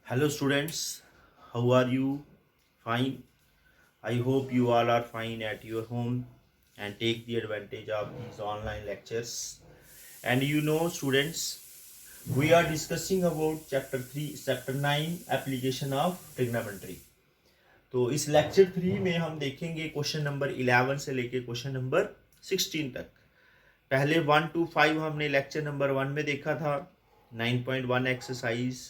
Hello students, how are you? Fine. I hope you all are fine at your home and take the advantage of these online lectures. And students, we are discussing about chapter 9 application of trigonometry. तो इस lecture 3 में हम देखेंगे question number 11 से लेके question number 16 तक। पहले 1 to 5 हमने लेक्चर नंबर 1 में देखा था, 9.1 एक्सरसाइज।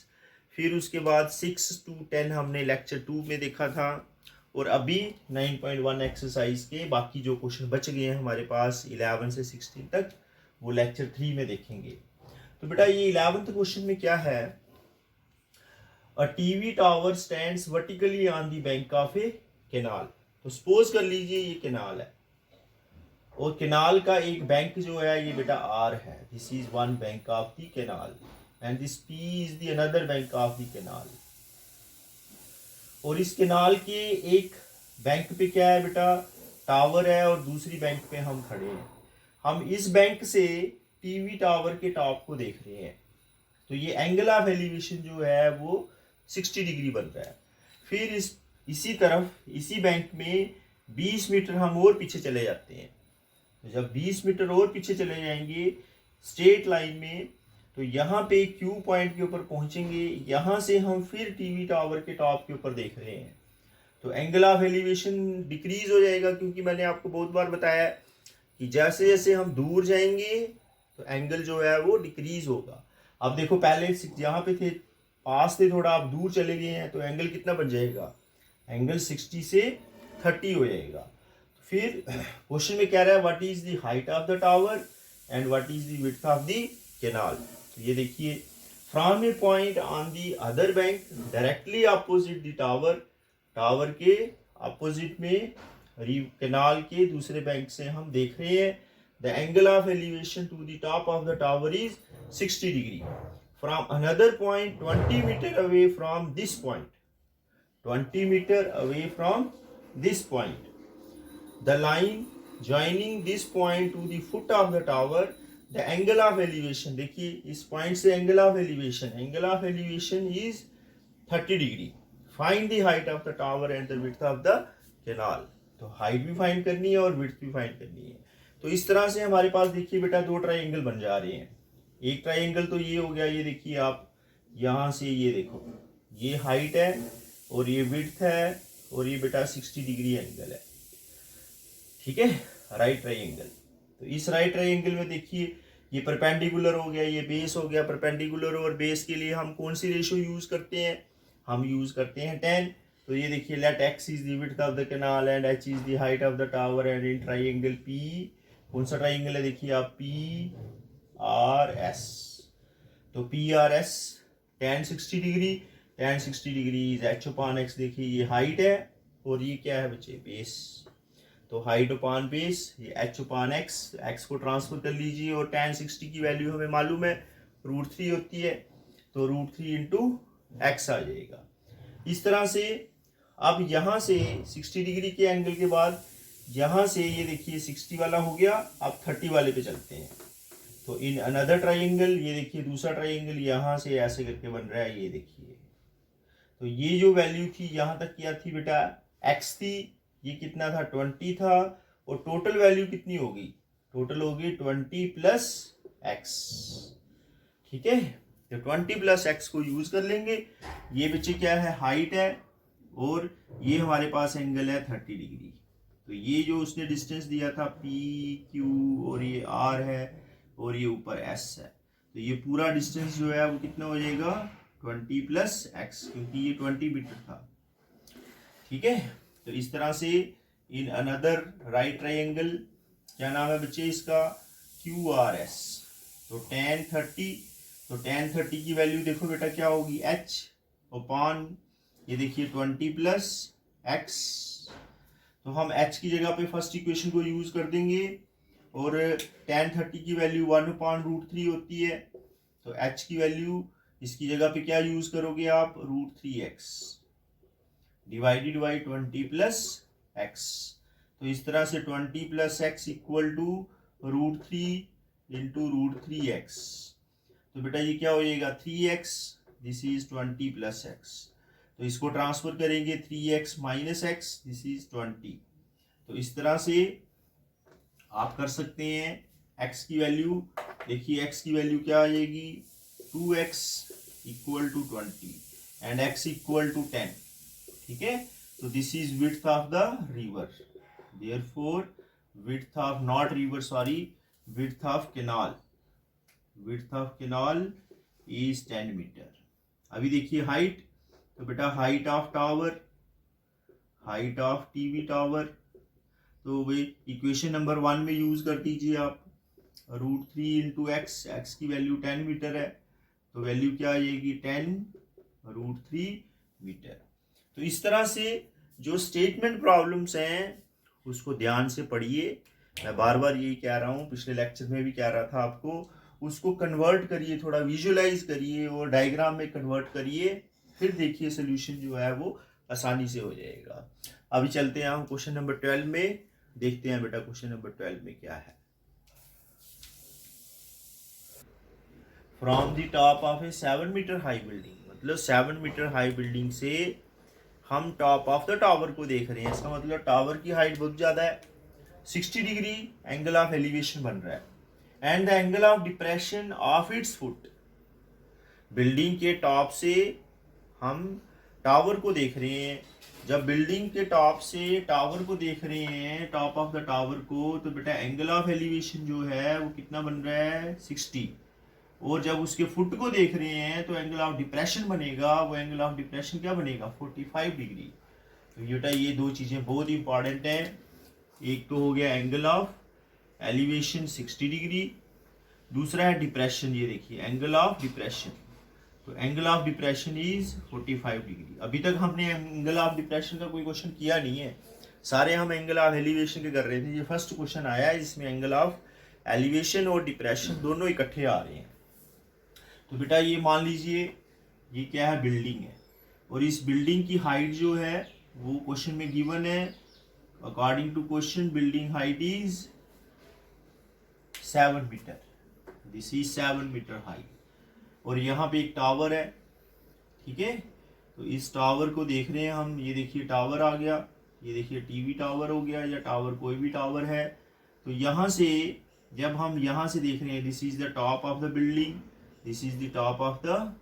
फिर उसके बाद 6 to 10 हमने लेक्चर 2 में देखा था, और अभी 9.1 एक्सरसाइज के बाकी जो क्वेश्चन बच गए हैं हमारे पास 11 से 16 तक, वो लेक्चर 3 में देखेंगे। तो बेटा ये 11th क्वेश्चन में क्या है, a TV tower stands vertically on the bank of A canal. तो सपोज कर लीजिए ये कैनाल है, और कैनाल का एक बैंक जो है ये बेटा आर है, this is one bank of the canal and this P is the another bank of the canal. और इस कैनाल के एक बैंक पे क्या है बेटा, टावर है, और दूसरी बैंक पे हम खड़े हैं। हम इस बैंक से टीवी टावर के टॉप को देख रहे हैं, तो ये एंगल ऑफ एलिवेशन जो है वो 60 डिग्री बन रहा है। फिर इसी तरफ इसी बैंक में 20 मीटर हम और पीछे चले जाते हैं। तो जब 20 मीटर और पीछे चले जाएंगे स्ट्रेट लाइन में, तो यहाँ पे क्यू पॉइंट के ऊपर पहुंचेंगे। यहाँ से हम फिर टीवी टावर के टॉप के ऊपर देख रहे हैं, तो एंगल ऑफ एलिवेशन डिक्रीज हो जाएगा, क्योंकि मैंने आपको बहुत बार बताया कि जैसे जैसे हम दूर जाएंगे तो एंगल जो है वो डिक्रीज होगा। अब देखो पहले यहाँ पे थे, पास थे, थोड़ा आप दूर चले गए हैं, तो एंगल कितना बन जाएगा, एंगल 60 से 30 हो जाएगा। फिर क्वेश्चन में कह रहा है what is the height of the tower and what is the width of the canal. तो ये देखिए, from a point on the other bank directly opposite the tower, tower के अपोजिट में कैनाल के दूसरे बैंक से हम देख रहे हैं, the angle of elevation to the top of the tower is 60 degree. From another point 20 metre away from this point, 20 metre away from this point, the line joining this point to the foot of the tower, the angle of elevation, देखिए इस point से angle of elevation is 30 degree. Find the height of the tower and the width of the canal. तो height भी find करनी है और width भी find करनी है। तो इस तरह से हमारे पास देखिए बेटा दो ट्राइंगल बन जा रहे हैं। एक ट्राइंगल तो ये हो गया, ये देखिए आप यहाँ से ये देखो, ये हाइट है और ये विड्थ है, और ये बेटा 60 डिग्री एंगल है, ठीक है, राइट ट्राइंगल। तो इस राइट ट्राइंगल में देखिए ये परपेंडिकुलर हो गया, ये बेस हो गया। परपेंडिकुलर और बेस के लिए हम कौन सी रेशियो यूज करते हैं, हम यूज करते हैं 10। तो ये देखिए let x is the width of the canal and h is the height of the tower and in triangle p, कौन सा ट्राइंगल है देखिए आप, PRS। तो PRS tan 60 degree, tan 60 degree is h upon x। देखिए ये height है और ये क्या है बच्चे, बेस। तो हाइट अपान बेस, ये h अपान x, x को ट्रांसफर कर लीजिए, और tan 60 की वैल्यू हमें मालूम है √3 होती है, तो √3 इंटू x आ जाएगा। इस तरह से अब यहाँ से 60 डिग्री के एंगल के बाद यहाँ से ये देखिए 60 वाला हो गया, अब 30 वाले पे चलते हैं। तो इन अनदर ट्राइंगल, ये देखिए दूसरा ट्राइंगल यहाँ से ऐसे करके बन रहा है, ये देखिए। तो ये जो वैल्यू थी यहाँ तक क्या थी बेटा, x थी, ये कितना था 20 था, और टोटल वैल्यू कितनी होगी, टोटल होगी 20 प्लस x, ठीक है। तो 20 प्लस x को यूज कर लेंगे। ये बच्चे क्या है, हाइट है, और ये हमारे पास एंगल है 30 डिग्री। तो ये जो उसने डिस्टेंस दिया था PQ, और ये R है, और ये ऊपर S है, तो ये पूरा डिस्टेंस जो है वो कितना हो जाएगा 20 प्लस x, क्योंकि ये 20 मीटर था, ठीक है। तो इस तरह से इन अनदर राइट ट्राइंगल, क्या नाम है बच्चे इसका, QRS। तो tan 30, तो tan 30 की वैल्यू देखो बेटा क्या होगी, h अपॉन ये देखिए 20 प्लस x। तो हम h की जगह पे फर्स्ट इक्वेशन को यूज कर देंगे, और tan 30 की वैल्यू 1/√3 होती है। तो h की वैल्यू इसकी जगह पे क्या यूज करोगे आप, √3x divided by 20 plus x। तो इस तरह से 20 plus x equal to √3 into √3x। तो बेटा ये क्या हो जाएगा 3x this is 20 plus x. तो इसको ट्रांसफर करेंगे 3x minus x, this is 20। तो इस तरह से आप कर सकते हैं। x की वैल्यू देखिए, x की वैल्यू क्या आ जाएगी, 2x equal to 20 and x equal to 10। ठीक है, तो this is width of the river, therefore width of not river, sorry, width of canal, width of canal is 10 metre. अभी देखिए हाइट, तो बेटा height of tower, height of TV tower, तो भाई equation number 1 में यूज कर दीजिए आप, √3 इंटू एक्स, एक्स की वैल्यू 10 मीटर है, तो वैल्यू क्या आ जाएगी 10√3 मीटर। तो इस तरह से जो स्टेटमेंट प्रॉब्लम्स हैं उसको ध्यान से पढ़िए। मैं बार बार यही कह रहा हूँ, पिछले लेक्चर में भी कह रहा था आपको, उसको कन्वर्ट करिए, थोड़ा विजुअलाइज करिए और डायग्राम में कन्वर्ट करिए, फिर देखिए सोल्यूशन जो है वो आसानी से हो जाएगा। अभी चलते हैं हम क्वेश्चन नंबर 12 में, देखते हैं बेटा क्वेश्चन नंबर 12 में क्या है। From the top of a 7 metre high building, मतलब 7 मीटर हाई बिल्डिंग से हम टॉप ऑफ द टावर को देख रहे हैं, इसका मतलब टावर की हाइट बहुत ज्यादा है, 60 डिग्री एंगल ऑफ एलिवेशन बन रहा है, and the angle of depression of its foot. Building के टॉप से हम टावर को देख रहे हैं, जब बिल्डिंग के टॉप से टावर को देख रहे हैं, टॉप ऑफ द टावर को, तो बेटा एंगल ऑफ एलिवेशन जो है वो कितना बन रहा है 60, और जब उसके फुट को देख रहे हैं तो एंगल ऑफ डिप्रेशन बनेगा, वो एंगल ऑफ डिप्रेशन क्या बनेगा 45 डिग्री। तो बेटा ये दो चीजें बहुत इंपॉर्टेंट हैं, एक तो हो गया एंगल ऑफ एलिवेशन 60 डिग्री, दूसरा है डिप्रेशन, ये देखिए एंगल ऑफ डिप्रेशन, तो angle of depression is 45 degree. अभी तक हमने एंगल ऑफ डिप्रेशन का कोई क्वेश्चन किया नहीं है, सारे हम एंगल ऑफ एलिवेशन के कर रहे थे, ये फर्स्ट क्वेश्चन आया है जिसमें एंगल ऑफ एलिवेशन और डिप्रेशन दोनों इकट्ठे आ रहे हैं। तो बेटा ये मान लीजिए ये क्या है, बिल्डिंग है, और इस बिल्डिंग की हाइट जो है वो क्वेश्चन में गिवन है, according to question building height is 7 metre, this is 7 metre high, और यहाँ पे एक टावर है। ठीक है, तो इस टावर को देख रहे हैं हम, ये देखिए टावर आ गया, ये देखिए टीवी टावर हो गया या टावर कोई भी टावर है। तो यहाँ से जब हम यहाँ से देख रहे हैं, this is the top of the building, this is the top of the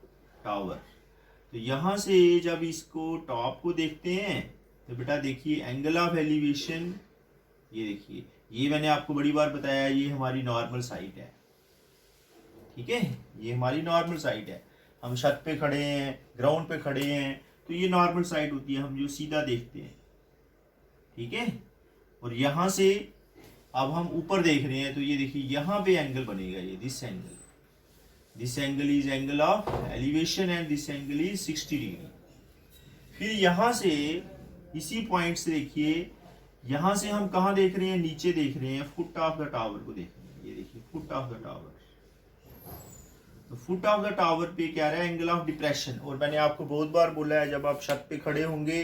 tower. तो यहाँ से जब इसको टॉप को देखते हैं तो बेटा देखिए एंगल ऑफ एलिवेशन, ये देखिए, ये मैंने आपको बड़ी बार बताया, ये हमारी नॉर्मल साइड है। ठीक है, ये हमारी नॉर्मल साइड है, हम छत पे खड़े हैं, ग्राउंड पे खड़े हैं, तो ये नॉर्मल साइड होती है, हम जो सीधा देखते हैं। ठीक है, और यहाँ से अब हम ऊपर देख रहे हैं, तो ये देखिए यहाँ पे एंगल बनेगा, ये this angle is angle of elevation and this angle is 60 degree. फिर यहाँ से इसी पॉइंट से देखिए, यहाँ से हम कहाँ देख रहे हैं, नीचे देख रहे हैं, फुट ऑफ द टावर को देख रहे हैं, ये देखिए फुट ऑफ द टावर। तो फुट ऑफ द टावर पे क्या रहा है, एंगल ऑफ डिप्रेशन। और मैंने आपको बहुत बार बोला है, जब आप छत पे खड़े होंगे,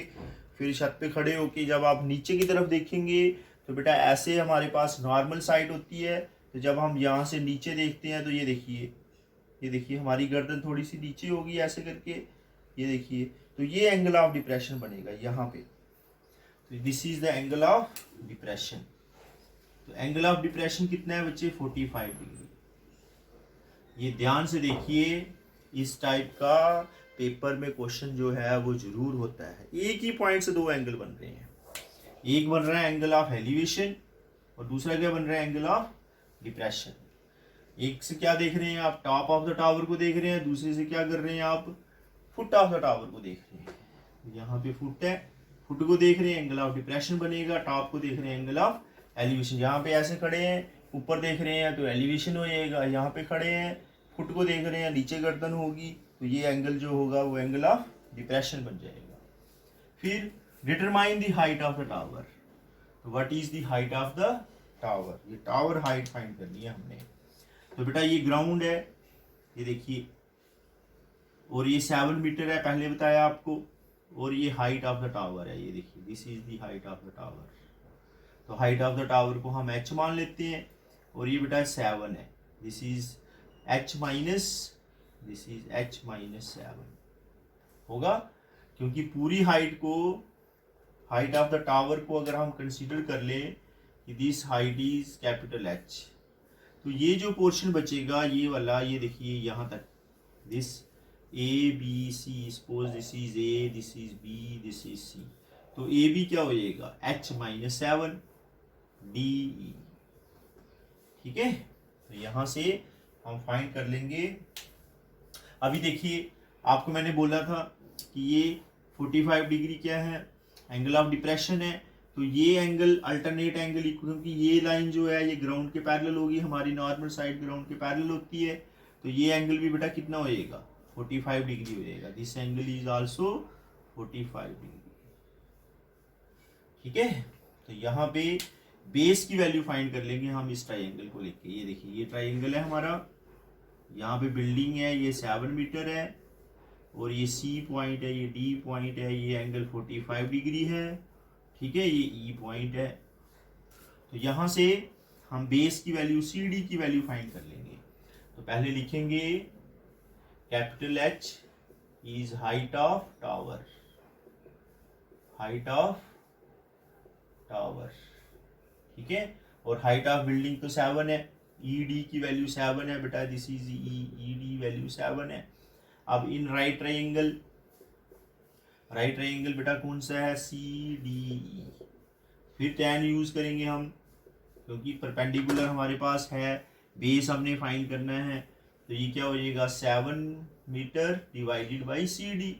फिर छत पे खड़े होके जब आप नीचे की तरफ देखेंगे तो बेटा ऐसे हमारे पास नॉर्मल साइड होती है, तो जब हम यहाँ से नीचे देखते हैं तो ये देखिए हमारी गर्दन थोड़ी सी नीचे होगी ऐसे करके, ये देखिए, तो ये एंगल ऑफ डिप्रेशन बनेगा यहाँ पे। तो this is the angle of depression. तो एंगल ऑफ डिप्रेशन कितना है बच्चे, 45 डिग्री। ये ध्यान से देखिए, इस टाइप का पेपर में क्वेश्चन जो है वो जरूर होता है। एक ही पॉइंट से दो एंगल बन रहे हैं, एक बन रहा है एंगल ऑफ एलिवेशन और दूसरा क्या बन रहा है, एंगल ऑफ डिप्रेशन। एक से क्या देख रहे हैं आप, टॉप ऑफ द टावर को देख रहे हैं, दूसरे से क्या कर रहे हैं आप, फुट ऑफ द टावर को देख रहे हैं। यहाँ पे फुट है, फुट को देख रहे हैं, एंगल ऑफ डिप्रेशन बनेगा, टॉप को देख रहे हैं, एंगल ऑफ एलिवेशन। यहाँ पे ऐसे खड़े हैं, ऊपर देख रहे हैं तो एलिवेशन हो जाएगा, यहाँ पे खड़े हैं, फुट को देख रहे हैं, नीचे गर्दन होगी, तो ये एंगल जो होगा वो एंगल ऑफ डिप्रेशन बन जाएगा। फिर determine the height of the tower. तो what is the height of the tower, ये टावर हाइट फाइंड करनी है हमने। तो बेटा ये ग्राउंड है, ये देखिए, और ये 7 मीटर है पहले बताया आपको, और ये हाइट ऑफ द टावर है, ये देखिए this is the height of the tower. तो हाइट ऑफ द टावर को हम h मान लेते हैं, और ये बेटा 7 है, this is h minus this is h minus 7 होगा, क्योंकि पूरी हाइट ऑफ द टावर को अगर हम कंसीडर कर ले कि this height is capital H, तो ये जो पोर्शन बचेगा ये वाला, ये देखिए यहाँ तक, this A B C, suppose this is A, this is B, this is C, तो ए बी क्या हो जाएगा h माइनस 7 डी ई। ठीक है, तो यहाँ से हम फाइंड कर लेंगे। अभी देखिए आपको मैंने बोला था कि ये 45 डिग्री क्या है, एंगल ऑफ डिप्रेशन है, तो ये एंगल अल्टरनेट एंगल, क्योंकि ये लाइन जो है ये ग्राउंड के पैरेलल होगी, हमारी नॉर्मल साइड ग्राउंड के पैरेलल होती है, तो ये एंगल भी बेटा कितना हो जाएगा 45 डिग्री हो जाएगा। This angle is also 45 degree. ठीक है, तो यहाँ पे बेस की वैल्यू फाइंड कर लेंगे हम इस ट्राइंगल को लेके। ये देखिए ये ट्राइंगल है हमारा, यहाँ पे बिल्डिंग है, ये 7 मीटर है, और ये सी पॉइंट है, ये डी पॉइंट है, ये एंगल 45 डिग्री है। ठीक है, ये ई पॉइंट है। तो यहाँ से हम बेस की वैल्यू सी डी की वैल्यू फाइंड कर लेंगे। तो पहले लिखेंगे capital H is height of tower, height of tower. ठीक है, और हाइट ऑफ बिल्डिंग तो 7 है, ई डी की वैल्यू 7 है बेटा, this is E D value 7 है। अब इन राइट ट्राइंगल बेटा कौन सा है, सी डी ई, फिर tan यूज करेंगे हम, क्योंकि परपेंडिकुलर हमारे पास है, बेस हमने फाइंड करना है, तो ये क्या हो जाएगा 7 metre divided by C D,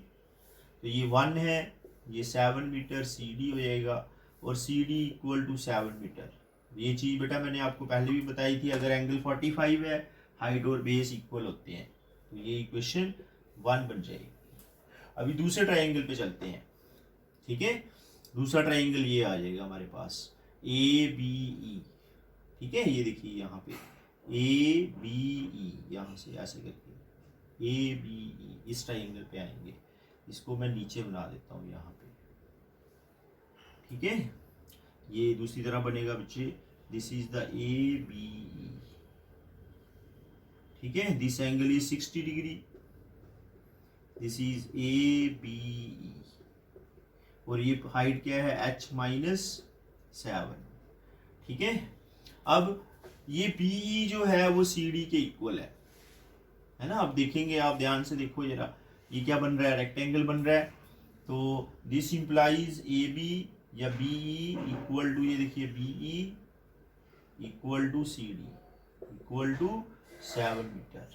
तो ये 1 है, ये 7 मीटर सी डी हो जाएगा, और C D equal to 7 metre. ये चीज़ बेटा मैंने आपको पहले भी बताई थी, अगर एंगल 45 है, हाइट और बेस इक्वल होते हैं, तो ये इक्वेशन 1 बन जाएगी। अभी दूसरे ट्राइंगल पे चलते हैं। ठीक है, दूसरा ट्राइंगल ये आ जाएगा हमारे पास ए बी ई। ठीक है, ये देखिए यहाँ पे ए बी ई, यहाँ से ऐसे करके ए बी ई इस ट्राइंगल पे आएंगे, इसको मैं नीचे बना देता हूँ यहाँ पे। ठीक है, ये दूसरी तरह बनेगा बच्चे, this is the A B E. ठीक है, this angle is 60 degree, this is A B E, और ये हाइट क्या है h माइनस 7। ठीक है, अब ये बी ई जो है वो सी डी के इक्वल है ना। अब देखेंगे, आप ध्यान से देखो जरा, ये क्या बन रहा है, रेक्टेंगल बन रहा है, तो दिस इंप्लाइज ए बी या बी ई इक्वल टू, ये देखिए B E equal to C D equal to 7 metre.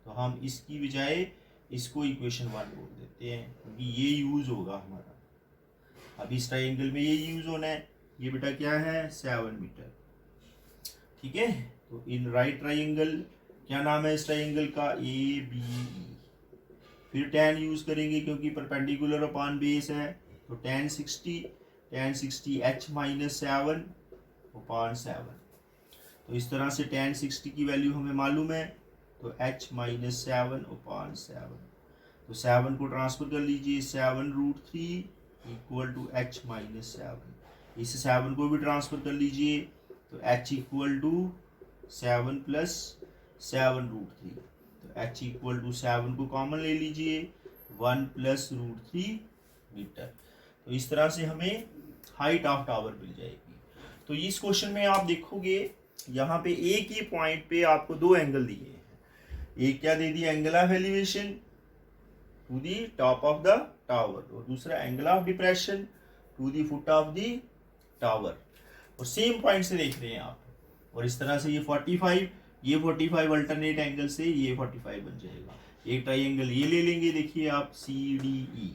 तो हम इसकी बजाय इसको इक्वेशन 1 बोल देते हैं, क्योंकि ये यूज होगा हमारा। अब इस ट्राइंगल में ये यूज होना है, ये बेटा क्या है 7 मीटर। ठीक है, तो इन राइट ट्राइंगल, क्या नाम है इस ट्राइंगल का, ए बी ई। फिर tan यूज करेंगे, क्योंकि परपेंडिकुलर अपॉन बेस है, तो tan 60 h माइनस 7 अपॉन 7। तो इस तरह से tan 60 की वैल्यू हमें मालूम है, तो h माइनस 7 अपॉन 7, तो 7 को ट्रांसफर कर लीजिए, 7√3 इक्वल टू h माइनस 7। इस 7 को भी ट्रांसफर कर लीजिए, तो h इक्वल टू 7 प्लस 7√3, तो h इक्वल टू 7 को कॉमन ले लीजिए, 1 प्लस √3 मीटर। तो इस तरह से हमें हाइट ऑफ टावर मिल जाएगी। तो इस क्वेश्चन में आप देखोगे यहाँ पे एक ही पॉइंट पे आपको 2 एंगल दिए हैं। एक क्या दे दिया, angle of elevation to the top of the tower, और दूसरा angle of depression to the foot of the tower, और सेम पॉइंट से देख रहे हैं आप। और इस तरह से ये 45 अल्टरनेट एंगल से ये 45 बन जाएगा। एक ट्राइंगल ये ले लेंगे, देखिए आप C D E,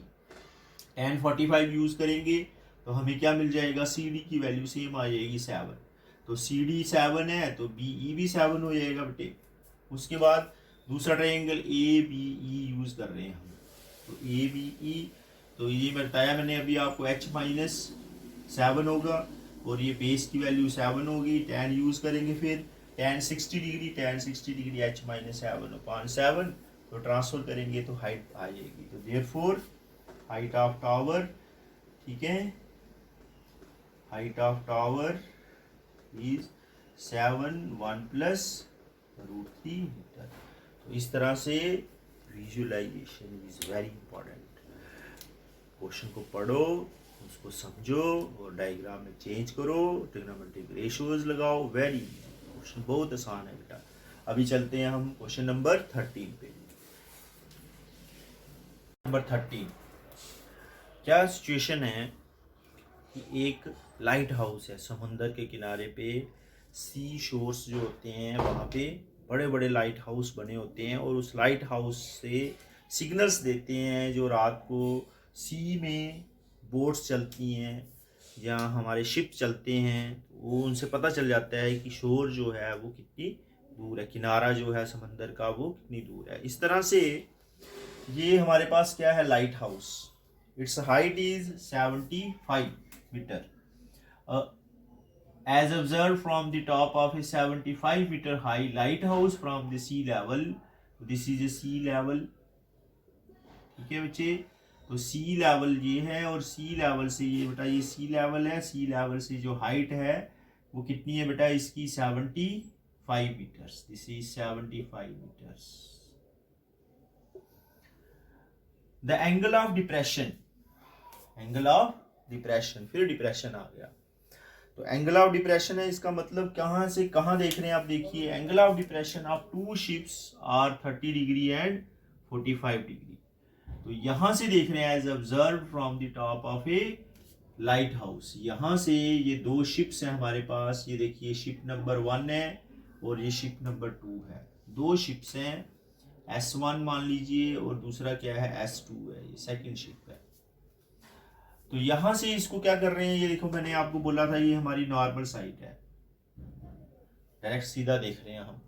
tan 45 use करेंगे तो हमें क्या मिल जाएगा, सी डी की वैल्यू सेम आ जाएगी 7, तो सी डी 7 है तो बी ई भी 7 हो जाएगा बेटे। उसके बाद दूसरा triangle A B E use कर रहे हैं हम, तो ए बी ई, तो ये बताया मैंने अभी आपको h माइनस 7 होगा, और ये बेस की वैल्यू 7 होगी। tan यूज करेंगे, फिर tan 60 degree h minus 7 upon 7, तो ट्रांसफर करेंगे तो हाइट आ जाएगी। तो देयरफॉर हाइट ऑफ टावर, ठीक है, height of tower is 7 1 plus √3 metre. तो इस तरह से visualisation is very important. Question को पढ़ो, उसको समझो और डायग्राम में चेंज करो, ट्रिग्नोमेट्रिक रेशियोज लगाओ। वेरी क्वेश्चन बहुत आसान है बेटा। अभी चलते हैं हम क्वेश्चन नंबर 13 पे। नंबर 13 क्या सिचुएशन है कि एक लाइट हाउस है समुंदर के किनारे पे। सी शोर्स जो होते हैं वहाँ पे बड़े बड़े लाइट हाउस बने होते हैं और उस लाइट हाउस से सिग्नल्स देते हैं जो रात को सी में बोट्स चलती हैं या हमारे शिप चलते हैं, वो उनसे पता चल जाता है कि शोर जो है वो कितनी दूर है, किनारा जो है समंदर का वो कितनी दूर है। इस तरह से ये हमारे पास क्या है, lighthouse. Its height is 75 metre. As observed from the top of a 75-meter high lighthouse from the sea level, this is a sea level। ठीक है बच्चे, तो सी लेवल ये है और सी लेवल से ये बेटा ये सी लेवल है, सी लेवल से जो हाइट है वो कितनी है बेटा इसकी 75 metres. This is 75 metres. The angle of depression, angle of depression, फिर डिप्रेशन आ गया। तो एंगल ऑफ डिप्रेशन है, इसका मतलब कहाँ से कहाँ देख रहे हैं आप, देखिए angle of depression of two ships are 30 degree and 45 degree. तो यहाँ से देख रहे हैं as observe from the top of a lighthouse. यहाँ से ये दो शिप्स हैं हमारे पास, ये देखिए शिप नंबर 1 है और ये शिप नंबर 2 है। दो शिप्स हैं, S1 मान लीजिए और दूसरा क्या है S2 है, ये सेकंड शिप है। तो यहां से इसको क्या कर रहे हैं, ये देखो मैंने आपको बोला था ये हमारी नॉर्मल साइड है, डायरेक्ट सीधा देख रहे हैं हम।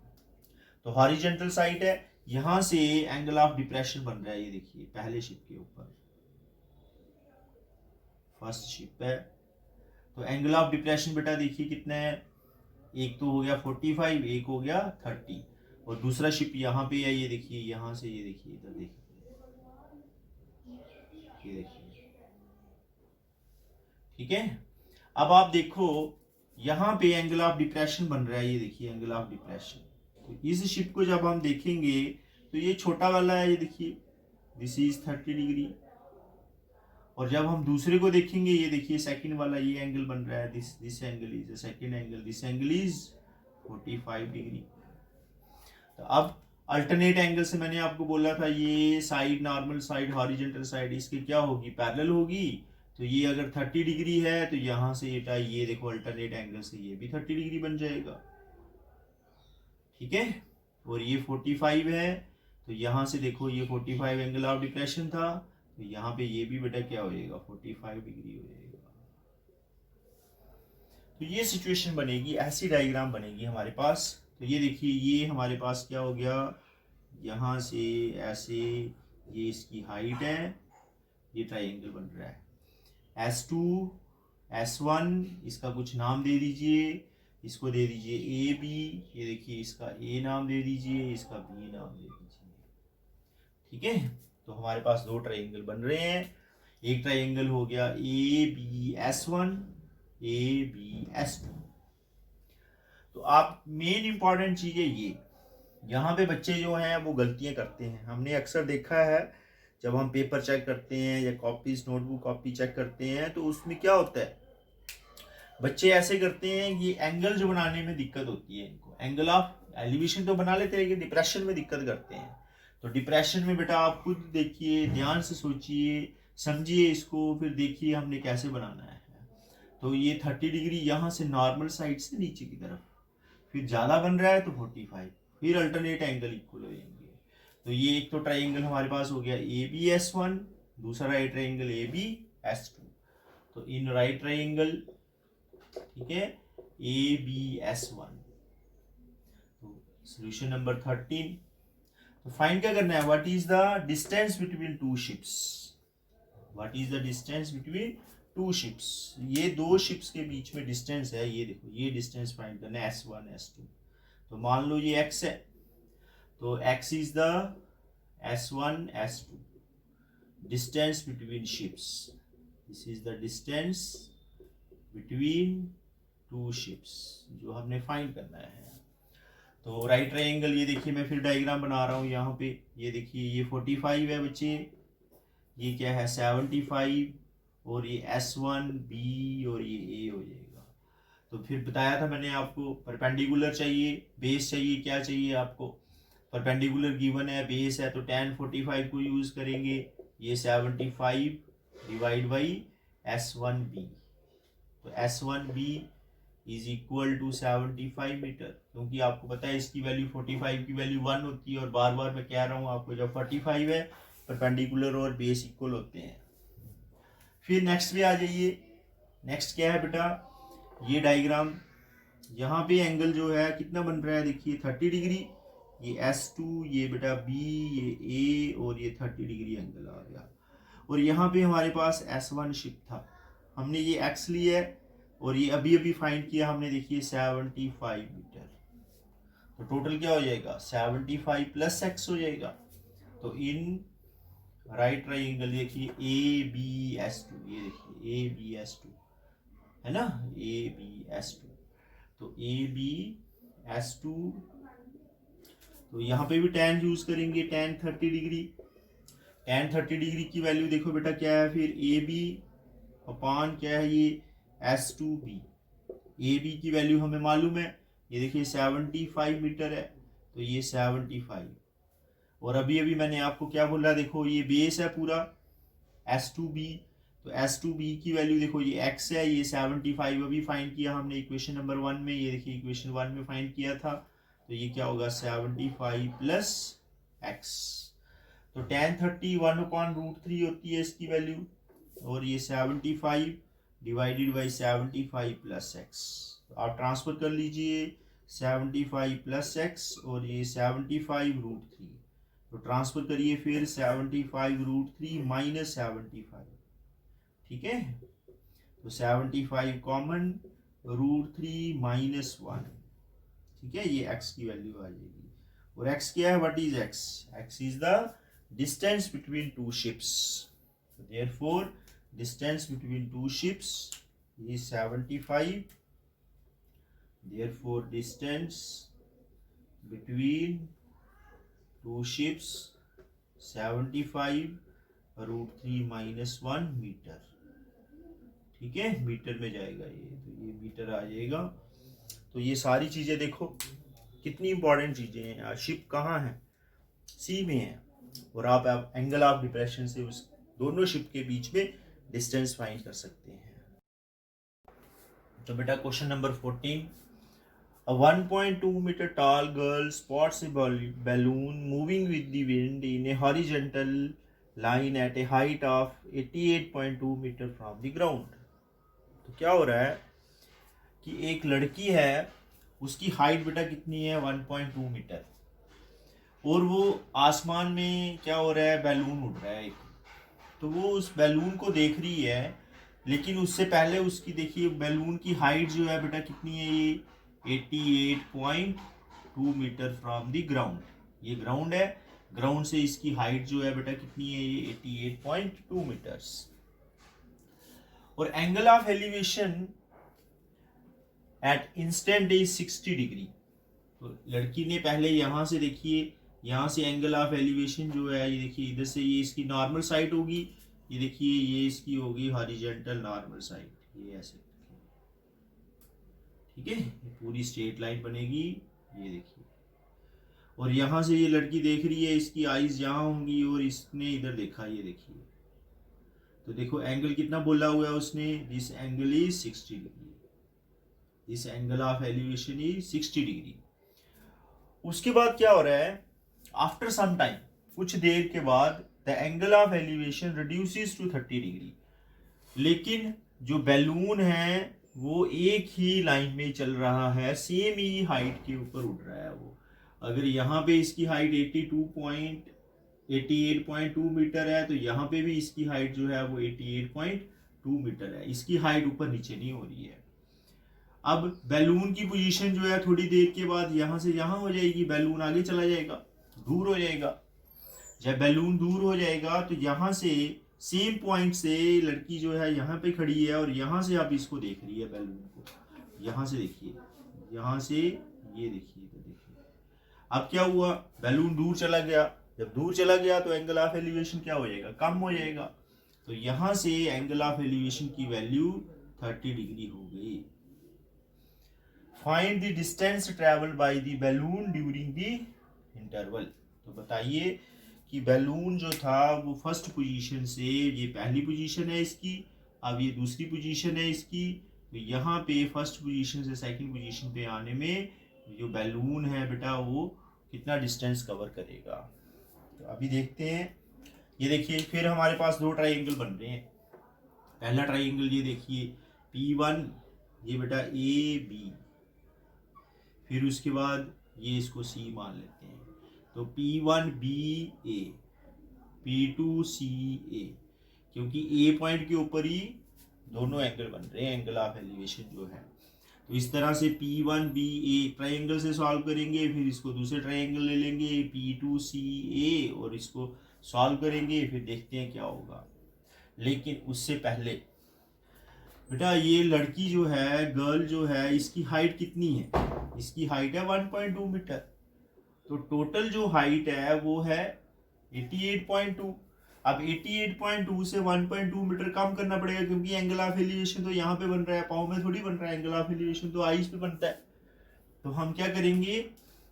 तो हॉरिजॉन्टल साइड है, यहां से एंगल ऑफ डिप्रेशन बन रहा है, ये देखिए पहले शिप के ऊपर, फर्स्ट शिप है। तो एंगल ऑफ डिप्रेशन बेटा देखिए कितना है, एक तो हो गया 45, एक हो गया 30 और दूसरा शिप यहाँ पे है, ये देखिए यहां से, ये देखिए इधर देखिए, ये देखिए ठीक है। अब आप देखो यहाँ पे एंगल ऑफ डिप्रेशन बन रहा है, ये देखिए एंगल ऑफ डिप्रेशन। तो इस शिप को जब हम देखेंगे तो ये छोटा वाला है, ये देखिए दिस इज 30 डिग्री। और जब हम दूसरे को देखेंगे, ये देखिए सेकंड वाला ये एंगल बन रहा है, this angle is second angle, this angle is 45 degree. तो अब अल्टरनेट एंगल से मैंने आपको बोला था ये side normal side horizontal side इसकी क्या होगी, पैरेलल होगी। तो ये अगर 30 डिग्री है तो यहां से ये देखो अल्टरनेट एंगल से ये भी 30 डिग्री बन जाएगा, ठीक है। और ये 45 है, तो यहां से देखो ये 45 एंगल ऑफ डिप्रेशन था, तो यहाँ पे ये भी बेटा क्या हो जाएगा 45 डिग्री हो जाएगा। तो ये सिचुएशन बनेगी, ऐसी डायग्राम बनेगी हमारे पास। तो ये देखिए ये हमारे पास क्या हो गया, यहाँ से ऐसे ये इसकी हाइट है, ये ट्राइंगल बन रहा है। S2 S1 इसका कुछ नाम दे दीजिए, इसको दे दीजिए AB, ये देखिए इसका A नाम दे दीजिए, इसका B नाम दे दीजिए, ठीक है। तो हमारे पास दो ट्राइंगल बन रहे हैं, एक ट्राइंगल हो गया ABS1 ABS2। तो आप मेन इंपॉर्टेंट चीज है ये, यहाँ पे बच्चे जो हैं वो गलतियां करते हैं, हमने अक्सर देखा है जब हम पेपर चेक करते हैं या कॉपीज नोटबुक कॉपी चेक करते हैं तो उसमें क्या होता है, बच्चे ऐसे करते हैं कि एंगल जो बनाने में दिक्कत होती है इनको, एंगल ऑफ एलिवेशन तो बना लेते हैं लेकिन डिप्रेशन में दिक्कत करते हैं। तो डिप्रेशन में बेटा आप खुद देखिए, ध्यान से सोचिए समझिए इसको, फिर देखिए हमने कैसे बनाना है। तो ये 30 डिग्री यहाँ से नॉर्मल साइड से नीचे की तरफ, फिर ज़्यादा बन रहा है तो 45, फिर अल्टरनेट एंगल इक्वल हो जाएंगे। तो ये एक तो ट्राइंगल हमारे पास हो गया ABS1, दूसरा राइट ट्राइंगल ABS2। तो इन राइट ट्राइंगल, ठीक है, ABS1। तो सॉल्यूशन नंबर 13। तो फाइंड क्या करना है, what is the distance between two ships, what is the distance between two ships. ये दो शिप्स के बीच में डिस्टेंस है, ये देखो ये डिस्टेंस फाइंड करना है S1 S2। तो मान लो ये x है, तो x is the S1 S2 distance between ships, this is the distance between two ships जो हमने फाइंड करना है। तो राइट ट्रायंगल, ये देखिए मैं फिर डायग्राम बना रहा हूँ यहाँ पे, ये देखिए ये 45 है बच्चे, ये क्या है 75, और ये S1 B और ये A हो जाएगा। तो फिर बताया था मैंने आपको परपेंडिकुलर चाहिए, बेस चाहिए, क्या चाहिए आपको, परपेंडिकुलर गिवन है, बेस है, तो tan 45 को यूज करेंगे, ये 75 डिवाइड बाई S1B, तो S1B is equal to 75 metre, क्योंकि आपको पता है इसकी वैल्यू 45 की वैल्यू 1 होती है, और बार बार मैं कह रहा हूँ आपको जब 45 है परपेंडिकुलर और बेस इक्वल होते हैं। फिर नेक्स्ट पे आ जाइए, नेक्स्ट क्या है बेटा, ये डायग्राम, यहाँ पे एंगल जो है कितना बन रहा है देखिए 30 डिग्री, ये S2, ये बेटा B, ये A, और ये 30 डिग्री एंगल आ गया। और यहाँ पे हमारे पास S1 शिप था, हमने ये X लिया है, और ये अभी अभी फाइंड किया हमने, देखिए 75 मीटर, तो टोटल क्या हो जाएगा 75 प्लस X हो जाएगा। तो इन राइट ट्रायंगल देखिए ABS2, ये देखिए ABS2 है ना, ABS2, तो ABS2, तो यहाँ पे भी tan यूज करेंगे, tan 30 डिग्री, tan 30 डिग्री की वैल्यू देखो बेटा क्या है, फिर AB अपान क्या है ये S2B, AB की वैल्यू हमें मालूम है, ये देखिए 75 मीटर है, तो ये 75, और अभी अभी मैंने आपको क्या बोला, देखो ये बेस है पूरा S2B, तो S2B की वैल्यू देखो ये X है, ये 75 अभी फाइंड किया हमने इक्वेशन नंबर 1 में, ये देखिए इक्वेशन 1 में फाइंड किया था, तो ये क्या होगा 75 प्लस X, तो tan 30 1/√3 होती है इसकी वैल्यू, और ये 75 डिवाइडेड बाई 75 प्लस X, तो आप ट्रांसफर कर लीजिए 75 प्लस X और ये 75√3, तो ट्रांसफर करिए फिर 75√3 माइनस 75, ठीक है, तो 75 कॉमन, √3 माइनस 1, ठीक है, ये x की वैल्यू आ जाएगी, और x क्या है, what is x, x is the distance between two ships, therefore distance between two ships is 75, therefore distance between two ships 75√3 minus 1 metre, ठीक है, मीटर में जाएगा ये, तो ये मीटर आ जाएगा। तो ये सारी चीजें देखो कितनी इंपॉर्टेंट चीजें हैं, शिप कहाँ है, सी में है, और आप एंगल ऑफ डिप्रेशन से उस दोनों शिप के बीच में डिस्टेंस फाइंड कर सकते हैं। तो बेटा question number 14, a 1.2 meter tall girl spots a balloon moving with the wind in a horizontal line at a height of 88.2 meter from the ground। तो क्या हो रहा है कि एक लड़की है, उसकी हाइट बेटा कितनी है 1.2 मीटर, और वो आसमान में क्या हो रहा है, बैलून उड़ रहा है एक, तो वो उस बैलून को देख रही है, लेकिन उससे पहले उसकी देखिए बैलून की हाइट जो है बेटा कितनी है, ये 88.2 मीटर फ्रॉम द ग्राउंड, ये ग्राउंड है, ग्राउंड से इसकी हाइट जो है बेटा कितनी है, ये 88.2 मीटर्स, और angle of elevation at instant is 60 degree. तो लड़की ने पहले यहाँ से देखिए, यहाँ से एंगल ऑफ एलिवेशन जो है, ये देखिए इधर से ये इसकी नॉर्मल साइड होगी, ये देखिए ये इसकी होगी हॉरिजॉन्टल नॉर्मल साइड, ये ऐसे, ठीक है, ये पूरी स्ट्रेट लाइन बनेगी, ये देखिए, और यहाँ से ये लड़की देख रही है, इसकी आईज यहाँ होंगी और इसने इधर देखा, ये देखिए, तो देखो एंगल कितना बोला हुआ है उसने, this angle is 60 degree, this angle of elevation is 60 degree. उसके बाद क्या हो रहा है, आफ्टर सम टाइम, कुछ देर के बाद, the angle of elevation reduces to 30 degree, लेकिन जो बैलून है वो एक ही लाइन में चल रहा है, सेम ही हाइट के ऊपर उड़ रहा है वो, अगर यहाँ पे इसकी हाइट 88.2 मीटर है, तो यहाँ पे भी इसकी हाइट जो है वो 88.2 मीटर है, इसकी हाइट ऊपर नीचे नहीं हो रही है। अब बैलून की पोजीशन जो है थोड़ी देर के बाद यहाँ से यहाँ हो जाएगी, बैलून आगे चला जाएगा, दूर हो जाएगा, जब बैलून दूर हो जाएगा तो यहाँ से सेम पॉइंट से लड़की जो है यहाँ पे खड़ी है, और यहाँ से आप इसको देख रही है बैलून को, यहाँ से देखिए, यहाँ से ये देखिए, तो देखिए अब क्या हुआ, बैलून दूर चला गया, जब दूर चला गया तो एंगल ऑफ एलिवेशन क्या हो जाएगा, कम हो जाएगा। तो यहां से एंगल ऑफ एलिवेशन की वैल्यू 30 डिग्री हो गई। Find the distance travelled by the balloon during the interval. तो बताइए कि बैलून जो था वो फर्स्ट पोजीशन से, ये पहली पोजीशन है इसकी, अब ये दूसरी पोजीशन है इसकी, तो यहाँ पे फर्स्ट पोजीशन से सेकंड पोजीशन पे आने में जो बैलून है बेटा वो कितना डिस्टेंस कवर करेगा। तो अभी देखते हैं, ये देखिए फिर हमारे पास दो ट्राइंगल बन रहे हैं। पहला ट्राइंगल ये देखिए P1, ये बेटा AB, फिर उसके बाद ये इसको C मान लेते हैं, तो P1BA, P2CA, क्योंकि A पॉइंट के ऊपर ही दोनों एंगल बन रहे हैं, एंगल ऑफ एलिवेशन जो है। तो इस तरह से P1BA ट्राइंगल से सॉल्व करेंगे, फिर इसको दूसरे ट्राइंगल ले लेंगे P2CA और इसको सॉल्व करेंगे, फिर देखते हैं क्या होगा। लेकिन उससे पहले बेटा ये लड़की जो है, गर्ल जो है, इसकी हाइट कितनी है, इसकी हाइट है 1.2 मीटर। तो टोटल जो हाइट है वो है 88.2। अब 88.2 से 1.2 मीटर कम करना पड़ेगा, क्योंकि एंगल ऑफ एलिवेशन तो यहाँ पे बन रहा है, पाँव में थोड़ी बन रहा है, एंगल ऑफ एलिवेशन तो आईज पे बनता है। तो हम क्या करेंगे,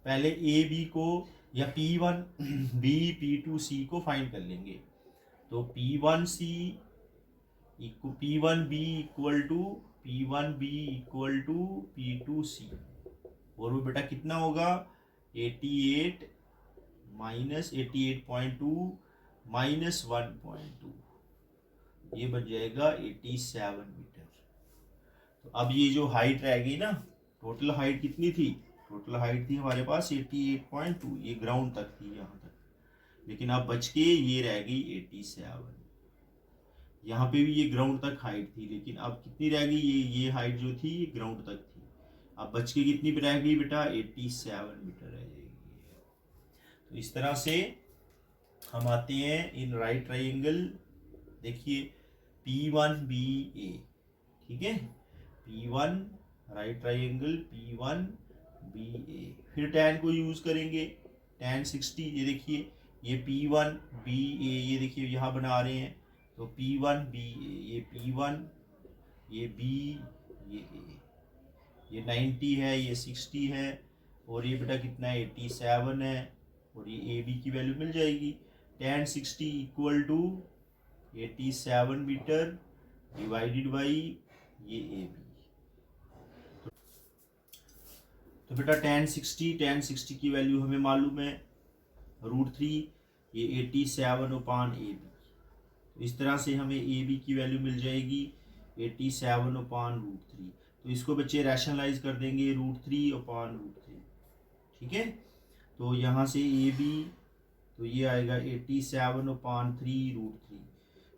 पहले ए बी को या P1B P2C को फाइंड कर लेंगे। तो P1B इक्वल टू P2C, और वो बेटा कितना होगा 88 माइनस 88.2 माइनस 1.2, ये बन जाएगा 87 मीटर। तो अब ये जो हाइट रह गई ना, टोटल हाइट कितनी थी, टोटल हाइट थी हमारे पास 88.2, ये ग्राउंड तक थी यहाँ तक, लेकिन अब बच के ये रह गई 87। यहाँ पे भी ये ग्राउंड तक हाइट थी, लेकिन अब कितनी रह गई, ये हाइट जो थी ये ग्राउंड तक थी, अब बच के कितनी रह गई बेटा 87 मीटर रह जाएगी। तो इस तरह से हम आते हैं इन राइट ट्राइंगल। देखिए P1BA, ठीक है, P1 राइट ट्राइंगल P1BA, फिर tan को यूज करेंगे, tan 60, ये देखिए ये P1BA, ये देखिए यहाँ बना रहे हैं, तो P1BA, ये P1, ये B, ये A, ये 90 है, ये 60 है, और ये बेटा कितना है 87 है, और ये AB की वैल्यू मिल जाएगी। tan 60 equal to 87 metre divided by ये AB। तो बेटा tan 60 की वैल्यू हमें मालूम है √3, ये 87/AB। तो इस तरह से हमें AB की वैल्यू मिल जाएगी 87/√3। तो इसको बच्चे रैशनलाइज कर देंगे √3/√3, ठीक है। तो यहाँ से AB, तो ये आएगा 87/3√3।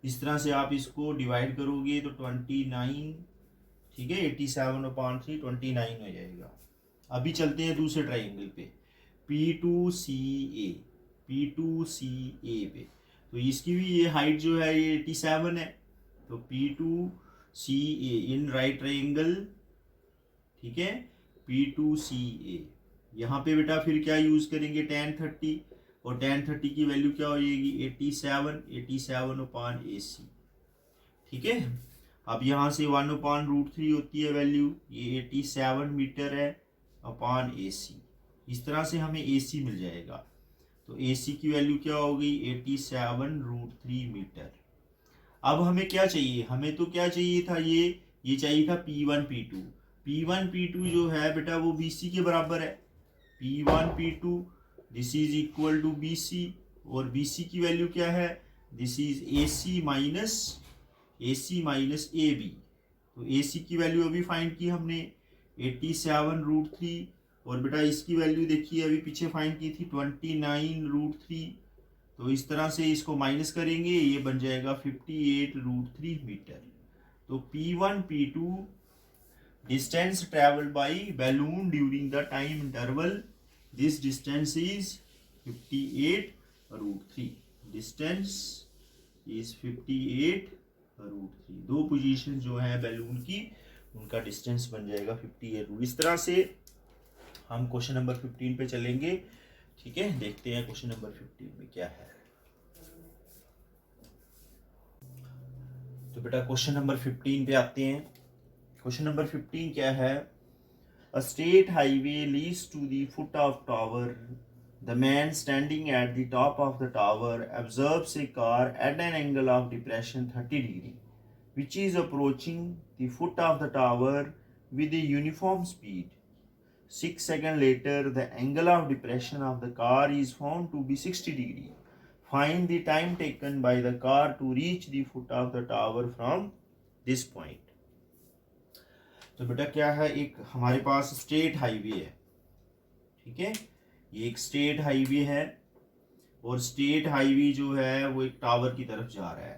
इस तरह से आप इसको डिवाइड करोगे तो 29, ठीक है, 87/3 29 हो जाएगा। अभी चलते हैं दूसरे ट्राइंगल पे P2CA पे, तो इसकी भी ये हाइट जो है ये 87 है। तो P2CA इन राइट ट्राइंगल, ठीक है, P2CA, यहाँ पे बेटा फिर क्या यूज करेंगे tan 30, और tan 30 की वैल्यू क्या हो जाएगी 87/AC, ठीक है। अब यहाँ से 1/√3 होती है वैल्यू, ये 87 मीटर है अपॉन AC। इस तरह से हमें AC मिल जाएगा। तो AC की वैल्यू क्या हो गई 87√3 मीटर। अब हमें क्या चाहिए, हमें तो क्या चाहिए था, ये चाहिए था P1 P2 जो है बेटा वो BC के बराबर है। P1 P2 this is equal to BC, और BC की वैल्यू क्या है, this is AC minus AB। तो AC की वैल्यू अभी फाइंड की हमने 87√3, और बेटा इसकी वैल्यू देखिए अभी पीछे फाइंड की थी 29√3। तो इस तरह से इसको माइनस करेंगे, ये बन जाएगा 58√3 मीटर। तो P1 P2 distance travelled by balloon during the time interval, this distance is 58√3। Distance is 58√3। दो पोजीशन जो है बैलून की उनका डिस्टेंस बन जाएगा 58। इस तरह से हम क्वेश्चन नंबर 15 पे चलेंगे। ठीक है, देखते हैं क्वेश्चन नंबर 15 में क्या है। तो बेटा क्वेश्चन नंबर 15 पे आते हैं। क्वेश्चन नंबर 15 क्या है? A state highway leads to the foot of tower. The man standing at the top of the tower observes a car at an angle of depression 30 degree, which is approaching the foot of the tower with a uniform speed. 6 seconds later, the angle of depression of the car is found to be 60 degree. Find the time taken by the car to reach the foot of the tower from this point. तो बेटा क्या है, एक हमारे पास state highway है, ठीक है, ये एक स्टेट हाईवे है और स्टेट हाईवे जो है वो एक टावर की तरफ जा रहा है।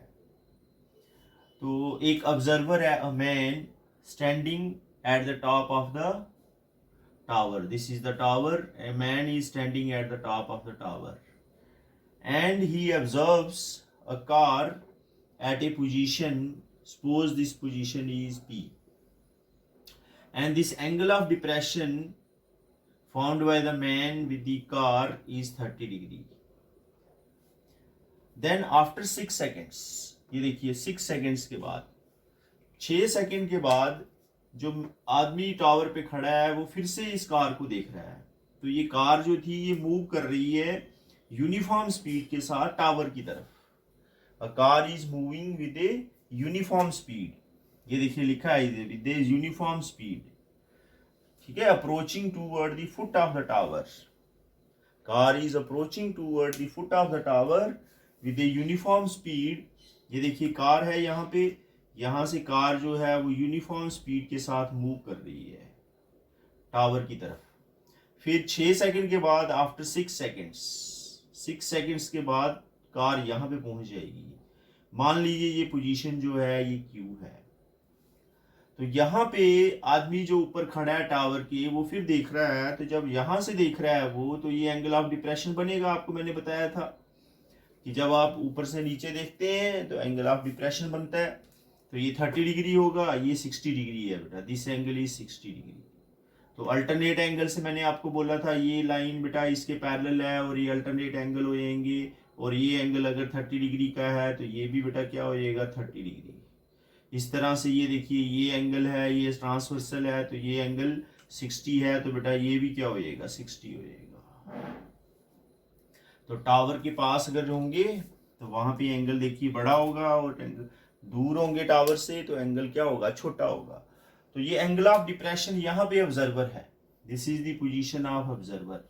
तो एक ऑब्जर्वर है, a man standing at the top of the tower, this is the tower, a man is standing at the top of the tower and he observes a car eight A position, suppose this position is P, and this angle of depression found by the man with the car is 30 degree. Then after 6 seconds, ये देखिए 6 seconds के बाद, 6 second के बाद जो आदमी tower पे खड़ा है वो फिर से इस कार को देख रहा है। तो ये कार जो थी ये मूव कर रही है यूनिफॉर्म स्पीड के साथ टावर की तरफ। A car is moving with a uniform speed, ये देखिए लिखा है विद ए यूनिफॉर्म स्पीड, ठीक है, approaching toward the foot of the tower. Car is approaching toward the foot of the tower with a uniform speed. ये देखिए car है यहाँ पे, यहाँ से कार जो है वो यूनिफॉर्म स्पीड के साथ मूव कर रही है टावर की तरफ। फिर 6 सेकंड के बाद, आफ्टर 6 सेकंड्स, 6 सेकंड्स के बाद कार यहाँ पे पहुंच जाएगी। मान लीजिए ये पोजीशन जो है ये Q है। तो यहाँ पे आदमी जो ऊपर खड़ा है टावर के वो फिर देख रहा है, तो जब यहाँ से देख रहा है वो, तो ये एंगल ऑफ डिप्रेशन बनेगा। आपको मैंने बताया था कि जब आप ऊपर से नीचे देखते हैं तो एंगल ऑफ डिप्रेशन बनता है। तो ये 30 डिग्री होगा, ये 60 डिग्री है बेटा, दिस एंगल इज 60 डिग्री। तो अल्टरनेट एंगल से मैंने आपको बोला था ये लाइन बेटा इसके पैरेलल है और ये अल्टरनेट एंगल हो जाएंगे, और ये एंगल अगर 30 डिग्री का है तो ये भी बेटा क्या हो जाएगा 30 डिग्री। इस तरह से ये देखिए ये एंगल है, ये ट्रांसवर्सल है, तो ये एंगल 60 है, तो बेटा ये भी क्या हो जाएगा 60 हो जाएगा। तो टावर के पास अगर होंगे तो वहां पे एंगल देखिए बड़ा होगा, और दूर होंगे टावर से तो एंगल क्या होगा छोटा होगा। तो ये एंगल ऑफ डिप्रेशन यहाँ पे ऑब्जर्वर है, this is the position of observer.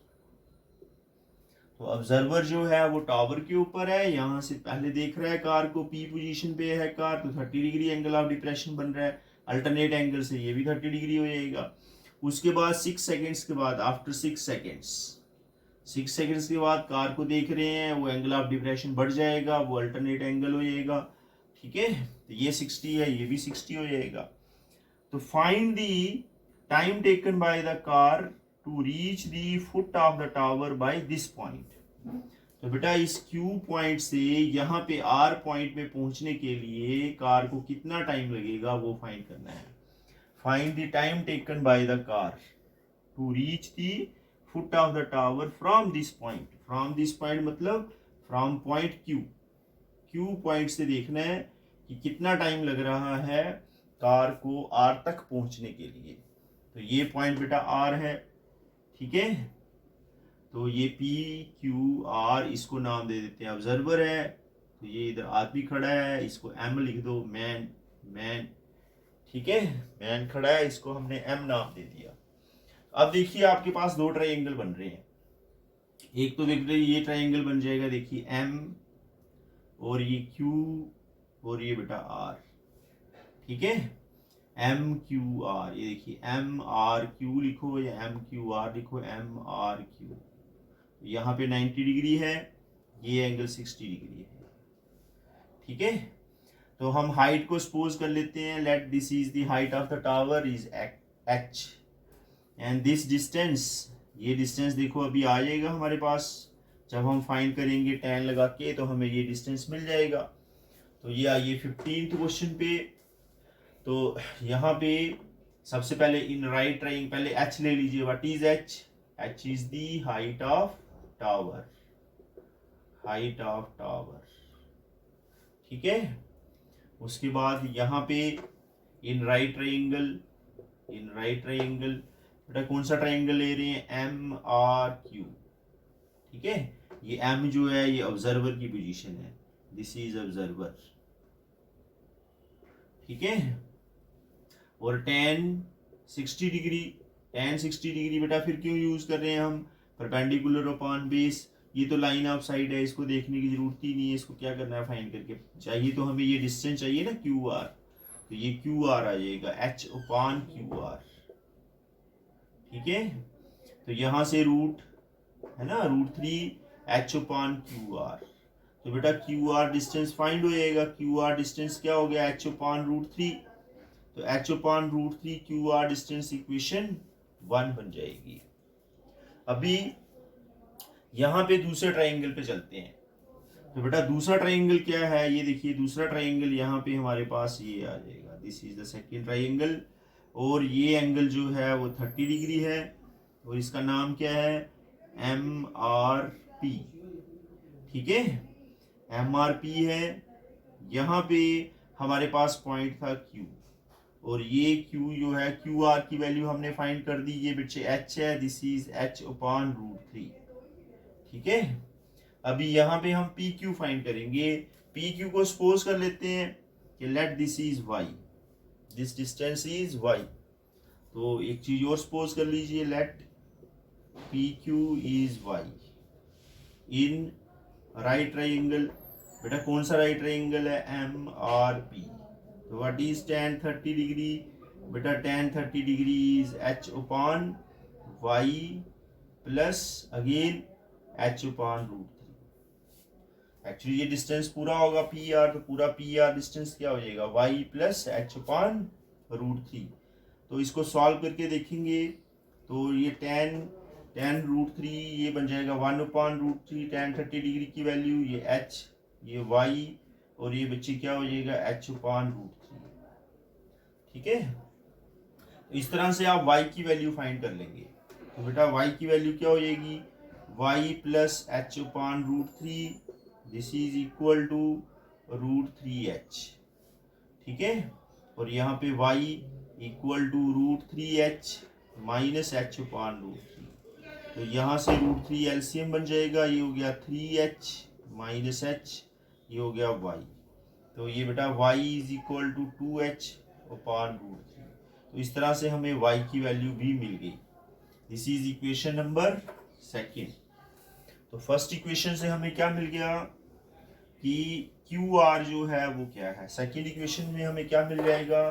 तो ऑब्जर्वर जो है वो टावर के ऊपर है, यहाँ से पहले देख रहा है कार को, P पोजीशन पे है कार, तो 30 डिग्री एंगल ऑफ डिप्रेशन बन रहा है। अल्टरनेट एंगल से ये भी 30 डिग्री हो जाएगा। उसके बाद 6 सेकेंड्स के बाद, आफ्टर 6 सेकेंड्स के बाद कार को देख रहे हैं, वो एंगल ऑफ डिप्रेशन बढ़ जाएगा, वो अल्टरनेट एंगल हो जाएगा, ठीक है। तो ये 60 है, ये भी 60 हो जाएगा। तो find the time taken by the car to reach the foot of the tower by this point. तो बेटा इस Q पॉइंट से यहाँ पे R पॉइंट में पहुंचने के लिए कार को कितना टाइम लगेगा वो फाइंड करना है। Find the time taken by the car to reach the foot of the tower from this point. From this point मतलब फ्रॉम पॉइंट Q पॉइंट से देखना है कि कितना टाइम लग रहा है कार को R तक पहुंचने के लिए। तो ये पॉइंट बेटा R है, ठीक है। तो ये P Q R, इसको नाम दे देते हैं ऑब्जर्वर है। तो ये इधर आदमी खड़ा है, इसको M लिख दो, मैन, ठीक है, मैन खड़ा है, इसको हमने M नाम दे दिया। अब देखिए आपके पास दो ट्रायंगल बन रहे हैं। एक तो देख रहे ये ट्रायंगल बन जाएगा, देखिए M और ये Q और ये बेटा R, ठीक है, MQR। ये देखिए MRQ लिखो या MQR लिखो, MRQ। यहाँ पे 90 डिग्री है, ये एंगल 60 डिग्री है, ठीक है। तो हम हाइट को सपोज कर लेते हैं, late this is the height of the tower is H and this distance, ये डिस्टेंस देखो अभी आ जाएगा हमारे पास, जब हम फाइंड करेंगे tan लगा के तो हमें ये डिस्टेंस मिल जाएगा। तो ये आइए 15th क्वेश्चन पे। तो यहाँ पे सबसे पहले इन राइट ट्राइंगल पहले H ले लीजिए, what is H? H is the height of tower, height of tower, ठीक है। उसके बाद यहाँ पे इन राइट ट्राइंगल, इन राइट ट्राइंगल, बेटा कौन सा ट्राइंगल ले रहे हैं, एम आर क्यू, ठीक है। ये एम जो है ये ऑब्जर्वर की पोजीशन है, दिस इज ऑब्जर्वर, ठीक है। और tan 60 डिग्री, tan 60 डिग्री बेटा फिर क्यों यूज कर रहे हैं हम, परपेंडिकुलर अपॉन बेस, ये तो लाइन ऑफ साइड है, इसको देखने की जरूरत ही नहीं है, इसको क्या करना है फाइंड करके, चाहिए तो हमें ये डिस्टेंस चाहिए ना क्यू आर, तो ये क्यू आर आ जाएगा एच अपॉन क्यू आर, ठीक है। तो यहां से रूट है ना, √3 एच अपॉन क्यू आर, तो बेटा क्यू आर डिस्टेंस फाइंड हो जाएगा, क्यू आर डिस्टेंस क्या हो गया, एच अपॉन √3, तो H upon √3 Q R distance equation 1 बन जाएगी। अभी यहां पे दूसरे ट्राइंगल पे चलते हैं, तो बेटा दूसरा ट्राइंगल क्या है, ये देखिए दूसरा ट्राइंगल यहाँ पे हमारे पास ये आ जाएगा, this is the second triangle, और ये एंगल जो है वो 30 डिग्री है, और इसका नाम क्या है, MRP, ठीक है, MRP है। यहाँ पे हमारे पास पॉइंट था Q, और ये Q जो है QR की वैल्यू हमने फाइंड कर दी, ये बच्चे H है, दिस इज H अपॉन √3, ठीक है। अभी यहाँ पे हम PQ फाइंड करेंगे, PQ को सपोज कर लेते हैं कि let this is Y, this distance is Y, तो एक चीज और सपोज कर लीजिए, let PQ is Y in right triangle, बेटा कौन सा राइट ट्राइंगल है, MRP, तो व्हाट इज tan 30 डिग्री, बेटा tan 30 degree is H upon Y plus again H upon √3, actually ये डिस्टेंस पूरा होगा PR, तो पूरा PR डिस्टेंस क्या हो जाएगा, Y प्लस H अपॉन √3, तो इसको सॉल्व करके देखेंगे, तो ये tan √3 ये बन जाएगा 1 अपॉन √3, tan 30 डिग्री की वैल्यू ये H, ये Y, और ये बच्चे क्या हो जाएगा H अपॉन √3, ठीक है। तो इस तरह से आप Y की वैल्यू फाइंड कर लेंगे, तो बेटा Y की वैल्यू क्या हो जाएगी, Y plus H upon √3, this is equal to √3H, ठीक है। और यहाँ पे Y equal to √3H minus H upon √3, तो यहाँ से √3 एलसीएम बन जाएगा, ये हो गया 3H माइनस H, ये हो गया Y, तो ये बेटा Y is equal to 2H upon √3, तो इस तरह से हमें Y की वैल्यू भी मिल गई, this is equation number second. तो फर्स्ट इक्वेशन से हमें क्या मिल गया कि QR जो है वो क्या है, सेकेंड इक्वेशन में हमें क्या मिल जाएगा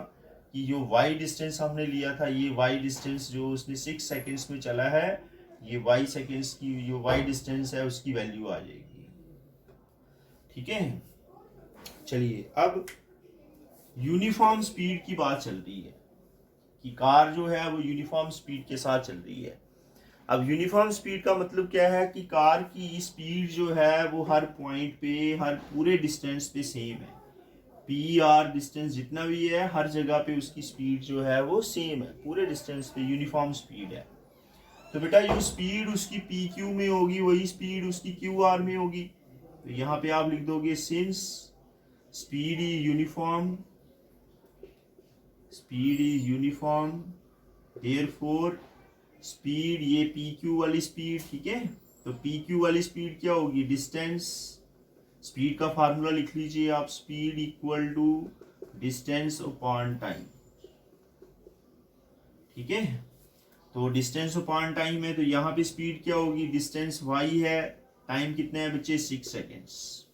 कि जो Y डिस्टेंस हमने लिया था, ये Y डिस्टेंस जो उसने 6 सेकेंड्स में चला है, ये Y सेकेंड्स की जो Y डिस्टेंस है उसकी वैल्यू आ जाएगी, ठीक है। चलिए अब यूनिफॉर्म स्पीड की बात चल रही है कि कार जो है वो यूनिफॉर्म स्पीड के साथ चल रही है। अब यूनिफॉर्म स्पीड का मतलब क्या है कि कार की स्पीड जो है वो हर पॉइंट पे, हर पूरे डिस्टेंस पे सेम है, PR डिस्टेंस जितना भी है हर जगह पे उसकी स्पीड जो है वो सेम है, पूरे डिस्टेंस पे यूनिफॉर्म स्पीड है। तो बेटा जो स्पीड उसकी PQ में होगी वही स्पीड उसकी QR में होगी, तो यहाँ पे आप लिख दोगे since speed is uniform, speed is uniform therefore speed, ये PQ वाली स्पीड, ठीक है। तो PQ वाली स्पीड क्या होगी, डिस्टेंस, स्पीड का फार्मूला लिख लीजिए आप, speed equal to distance upon time, ठीक है। तो डिस्टेंस अपॉन टाइम है, तो यहाँ पे स्पीड क्या होगी, डिस्टेंस Y है, टाइम कितना है बच्चे 6 सेकेंड्स,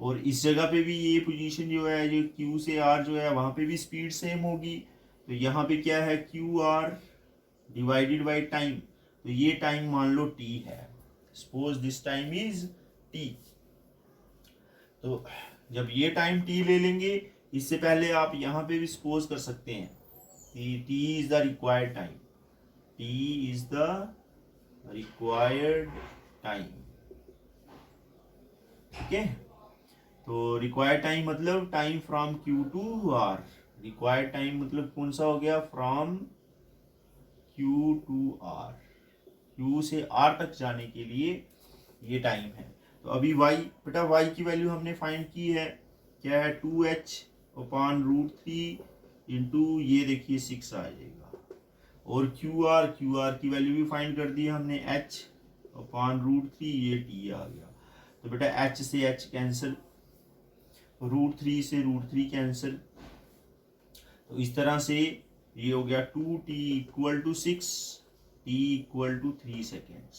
और इस जगह पे भी ये पोजीशन जो है जो Q से R जो है वहां पे भी स्पीड सेम होगी, तो यहाँ पे क्या है QR डिवाइडेड बाय टाइम, तो ये टाइम मान लो T है, suppose this time is T, तो जब ये टाइम T ले लेंगे, इससे पहले आप यहाँ पे भी सपोज कर सकते हैं कि T is the required time, T is the required time, ठीक है। तो रिक्वायर्ड टाइम मतलब time from Q to R, required time मतलब कौन सा हो गया, from Q to R, Q से R तक जाने के लिए ये टाइम है। तो अभी y बेटा y की वैल्यू हमने फाइंड की है, क्या है 2h/√3 इंटू ये देखिए 6 आ जाएगा। और QR की वैल्यू भी फाइंड कर दी हमने h/√3, ये t आ गया। तो बेटा h से h कैंसिल, √3 से √3 कैंसिल। तो इस तरह से ये हो गया 2t = 6, t = 3 सेकेंड्स।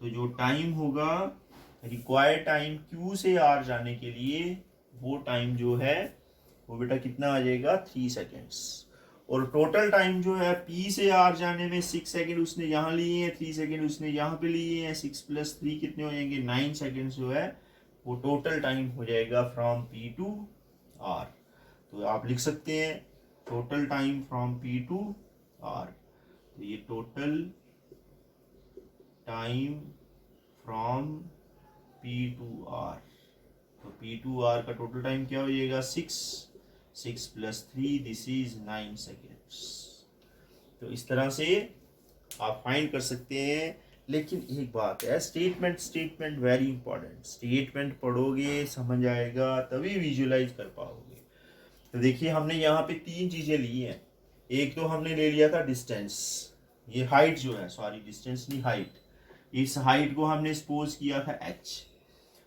तो जो टाइम होगा रिक्वायर्ड टाइम Q से R जाने के लिए, वो टाइम जो है वो बेटा कितना आ जाएगा 3 सेकेंड्स। और टोटल टाइम जो है P से R जाने में 6 सेकेंड उसने यहाँ लिए हैं, 3 सेकेंड उसने यहाँ पे लिए हैं, 6 + 3 कितने हो जाएंगे 9 सेकेंड्स जो है वो टोटल टाइम हो जाएगा फ्रॉम P to R। तो आप लिख सकते हैं total time from P to R। तो ये total time from P to R, तो P to R का टोटल टाइम क्या हो जाएगा 6 + 3, दिस इज 9 सेकेंड्स। तो इस तरह से आप फाइंड कर सकते हैं। लेकिन एक बात है, स्टेटमेंट वेरी इंपॉर्टेंट। स्टेटमेंट पढ़ोगे समझ आएगा तभी विजुअलाइज कर पाओगे। तो देखिए हमने यहाँ पे 3 चीजें ली हैं। एक तो हमने ले लिया था डिस्टेंस, ये हाइट जो है, सॉरी डिस्टेंस नहीं हाइट, इस हाइट को हमने सपोज किया था h।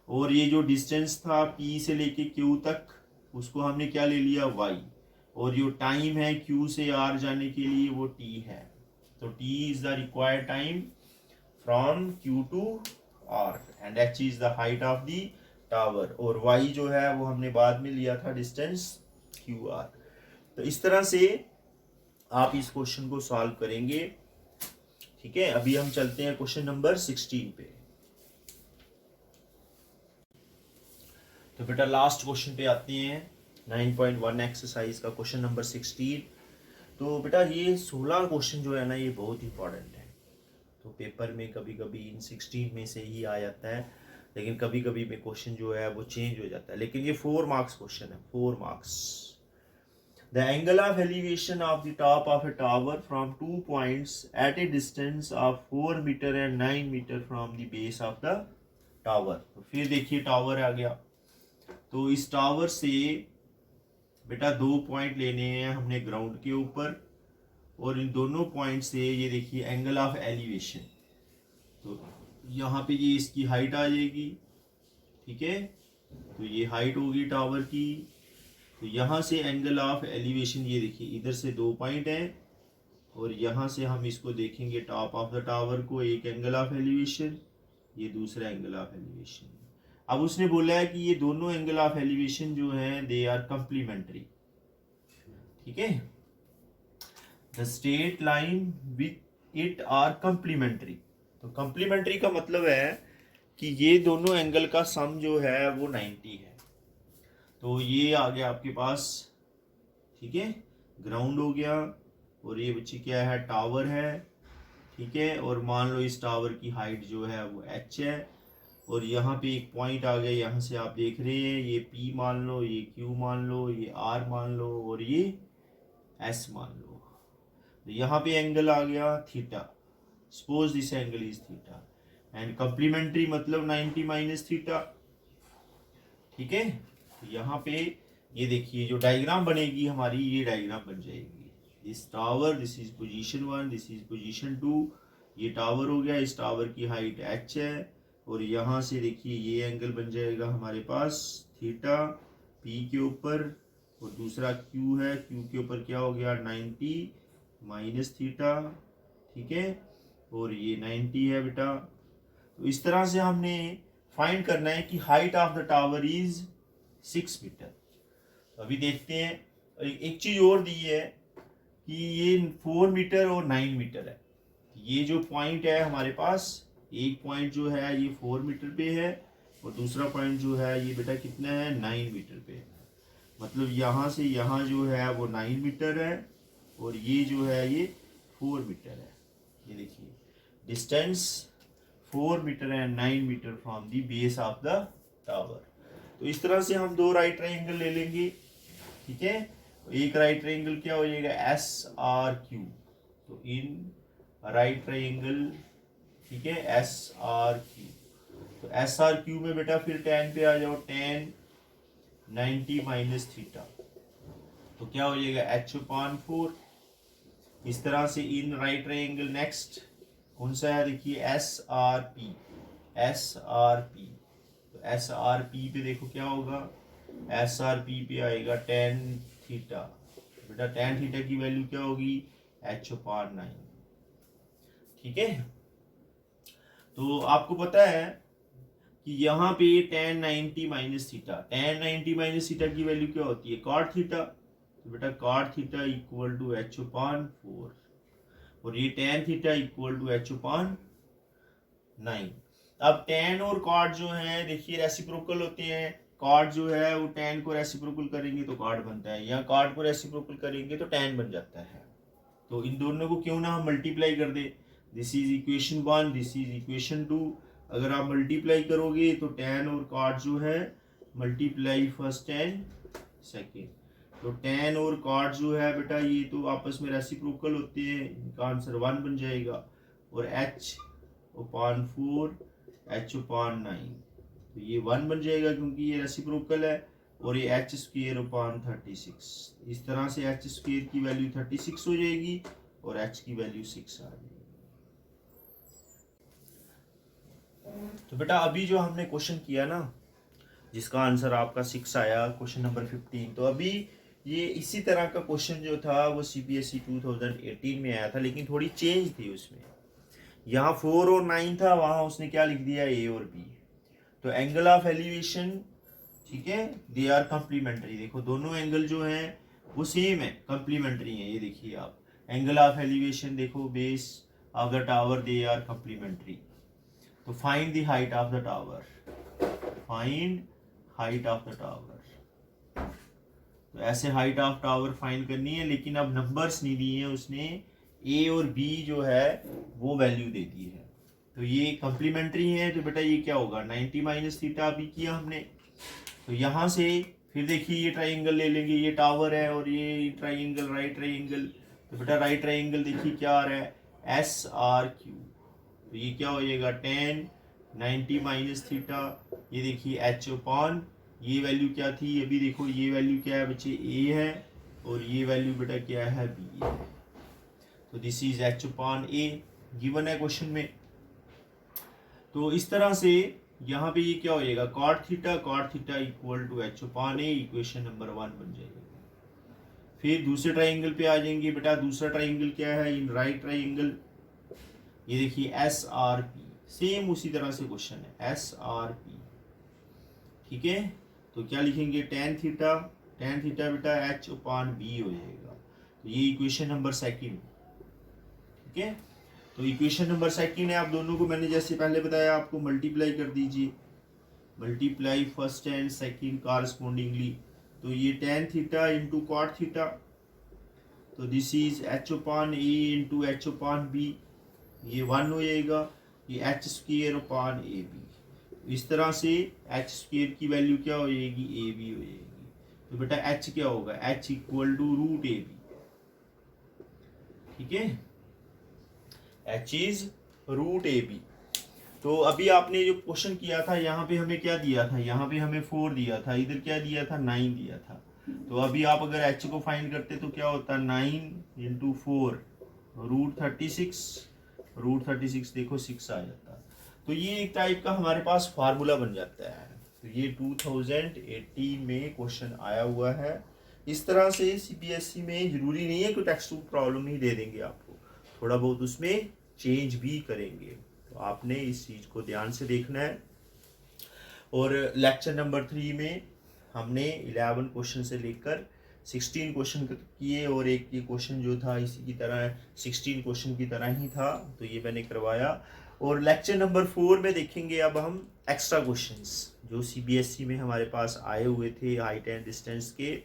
और ये जो डिस्टेंस था P से लेके Q तक, उसको हमने क्या ले लिया y। और जो टाइम है Q से R जाने के लिए वो t है। तो t is the required time from Q to R and h is the height of the tower. और y जो है वो हमने बाद में लिया था डिस्टेंस QR। तो इस तरह से आप इस क्वेश्चन को सॉल्व करेंगे। ठीक है, अभी हम चलते हैं क्वेश्चन नंबर 16 पे। तो बेटा लास्ट क्वेश्चन पे आते हैं, 9.1 एक्सरसाइज का क्वेश्चन नंबर 16। तो बेटा ये 16 क्वेश्चन जो है ना ये बहुत इंपॉर्टेंट है। तो पेपर में कभी कभी इन 16 में से ही आ जाता है, लेकिन कभी कभी में क्वेश्चन जो है वो चेंज हो जाता है। लेकिन ये 4 मार्क्स क्वेश्चन है, 4 marks. The angle of elevation of the top of a tower from 2 points at a distance of 4 meter and 9 meter from the base of the tower। तो फिर देखिए टावर आ गया। तो इस टावर से बेटा 2 पॉइंट लेने हैं हमने ग्राउंड के ऊपर, और इन दोनों पॉइंट से ये देखिए एंगल ऑफ एलिवेशन। तो यहाँ पे ये इसकी हाइट आ जाएगी। ठीक है, तो ये हाइट होगी टावर की। तो यहाँ से एंगल ऑफ एलिवेशन, ये देखिए इधर से 2 पॉइंट हैं, और यहाँ से हम इसको देखेंगे टॉप ऑफ द टावर को, एक एंगल ऑफ एलिवेशन, ये दूसरा एंगल ऑफ एलिवेशन। अब उसने बोला है कि ये दोनों एंगल ऑफ एलिवेशन जो हैं दे आर कंप्लीमेंट्री। ठीक है, the straight line with it are complementary. तो कंप्लीमेंट्री का मतलब है कि ये दोनों एंगल का सम जो है वो 90 है। तो ये आ गया आपके पास। ठीक है, ग्राउंड हो गया, और ये बच्चे क्या है टावर है। ठीक है, और मान लो इस टावर की हाइट जो है वो h है, और यहाँ पे एक पॉइंट आ गया, यहाँ से आप देख रहे हैं ये P मान लो, ये Q मान लो, ये R मान लो, और ये S मान लो। तो यहाँ पे एंगल आ गया theta, suppose this angle is theta, and complementary मतलब 90 माइनस थीटा। ठीक है, तो यहाँ पे ये देखिए जो डायग्राम बनेगी हमारी, ये डायग्राम बन जाएगी। This tower, this is position 1, this is position 2। ये टावर हो गया, इस टावर की हाइट h है, और यहाँ से देखिए ये एंगल बन जाएगा हमारे पास थीटा P के ऊपर, और दूसरा Q है, Q के ऊपर क्या हो गया 90 माइनस थीटा। ठीक है, और ये 90 है बेटा। तो इस तरह से हमने फाइंड करना है कि height of the tower is 6 metre. तो अभी देखते हैं, एक चीज और दी है कि ये 4 मीटर और 9 मीटर है। ये जो पॉइंट है हमारे पास, एक पॉइंट जो है ये 4 मीटर पे है, और दूसरा पॉइंट जो है ये बेटा कितना है 9 मीटर पे है। मतलब यहाँ से यहाँ जो है वो 9 मीटर है, और ये जो है ये 4 मीटर है। ये देखिए distance 4 metre and 9 metre from the base of the tower. तो इस तरह से हम 2 राइट ट्रायंगल ले लेंगे। ठीक है, एक राइट ट्रायंगल क्या हो जाएगा SRQ। तो इन राइट ट्रायंगल ठीक है, एस आर क्यू। तो एस आर क्यू में बेटा फिर tan पे आ जाओ, tan 90 माइनस थीटा, तो क्या हो जाएगा h/4। इस तरह से इन राइट ट्रायंगल नेक्स्ट कौन सा है, देखिए S R P, S R P. तो एस आर पी पे देखो क्या होगा, एस आर पी पे आएगा tan थीटा। बेटा tan थीटा की वैल्यू क्या होगी, h/9। ठीक है, तो आपको पता है कि यहाँ पे tan 90 minus theta, tan 90 minus theta की वैल्यू क्या होती है, cot थीटा। तो बेटा cot theta equal to h/4 और ये tan theta equal to h/9। अब tan और cot जो है देखिए रेसिप्रोकल होते हैं, cot जो है वो tan को रेसिप्रोकल करेंगे तो cot बनता है, या cot को रेसिप्रोकल करेंगे तो tan बन जाता है। तो इन दोनों को क्यों ना हम मल्टीप्लाई कर दे, this is equation 1, this is equation 2। अगर आप मल्टीप्लाई करोगे तो tan और cot जो है मल्टीप्लाई फर्स्ट एंड सेकेंड, तो tan और cot जो है बेटा ये तो आपस में रेसिप्रोकल होते हैं, इनका आंसर 1 बन जाएगा। और h/4 h/9, तो ये 1 बन जाएगा क्योंकि ये रेसिप्रोकल है, और ये h²/36। इस तरह से h² की वैल्यू 36 हो जाएगी और h की वैल्यू 6 आ जाएगी। तो बेटा अभी जो हमने क्वेश्चन किया ना, जिसका आंसर आपका 6 आया, क्वेश्चन नंबर 15, तो अभी ये इसी तरह का क्वेश्चन जो था वो CBSE 2018 में आया था, लेकिन थोड़ी चेंज थी उसमें। यहाँ 4 और 9 था, वहाँ उसने क्या लिख दिया, A और B। तो एंगल ऑफ एलिवेशन, ठीक है, दे आर कम्प्लीमेंट्री। देखो दोनों एंगल जो हैं वो सेम है, कम्प्लीमेंट्री है। ये देखिए आप, एंगल ऑफ एलिवेशन देखो, base of the tower, they are complementary. तो find the height of the tower, find height of the tower. तो ऐसे हाइट ऑफ टावर फाइंड करनी है, लेकिन अब नंबर्स नहीं दिए हैं उसने, ए और बी जो है वो वैल्यू दे दी है। तो ये कम्प्लीमेंट्री है, तो बेटा ये क्या होगा, 90 माइनस थीटा अभी किया हमने। तो यहाँ से फिर देखिए ये ट्राइंगल ले लेंगे, ये टावर है और ये ट्राइंगल राइट ट्राइंगल। तो बेटा राइट ट्राइंगल देखिए क्या आ रहा है, एस आर क्यू। तो ये क्या हो जाएगा, tan 90 माइनस थीटा, ये देखिए h/, ये वैल्यू क्या थी, अभी देखो ये वैल्यू क्या है बच्चे, a है, और ये वैल्यू बेटा क्या है, b है। तो दिस इज h/a गिवन है क्वेश्चन में। तो इस तरह से यहाँ पे ये क्या हो जाएगा, cot theta equal to h/a, equation number 1 बन जाएगी। फिर दूसरे ट्राइंगल पे आ जाएंगे बेटा, दूसरा ट्राइंगल क्या है, इन राइट ट्राइंगल, ये देखिए एस आर पी, सेम उसी तरह से क्वेश्चन है, एस आर पी। ठीक है, तो क्या लिखेंगे, tan थीटा बेटा h/b हो जाएगा। तो ये इक्वेशन नंबर 2। ठीक है, तो इक्वेशन नंबर 2 है, आप दोनों को मैंने जैसे पहले बताया आपको मल्टीप्लाई कर दीजिए, multiply first and second correspondingly. तो ये tan theta into cot theta, तो this is h/a into h/b, ये 1 हो जाएगा, ये h²/ab। इस तरह से h² की वैल्यू क्या हो जाएगी, ab हो जाएगी। तो बेटा h क्या होगा, h इक्वल टू √ab। ठीक है, h इज √ab। तो अभी आपने जो क्वेश्चन किया था, यहाँ पे हमें क्या दिया था, यहाँ पे हमें 4 दिया था, इधर क्या दिया था, 9 दिया था। तो अभी आप अगर h को फाइंड करते तो क्या होता, 9 इंटू 4 √36, √36 देखो 6 आ जाता। तो ये एक टाइप का हमारे पास फार्मूला बन जाता है। तो ये 2018 में क्वेश्चन आया हुआ है। इस तरह से CBSE में जरूरी नहीं है कि टेक्स्ट बुक प्रॉब्लम ही दे देंगे आपको, थोड़ा बहुत उसमें चेंज भी करेंगे। तो आपने इस चीज़ को ध्यान से देखना है। और लेक्चर नंबर 3 में हमने 11 क्वेश्चन से लेकर 16 क्वेश्चन किए, और एक ये क्वेश्चन जो था इसी की तरह 16 क्वेश्चन की तरह ही था, तो ये मैंने करवाया। और लेक्चर नंबर 4 में देखेंगे अब हम एक्स्ट्रा क्वेश्चंस जो CBSE में हमारे पास आए हुए थे, हाइट एंड डिस्टेंस के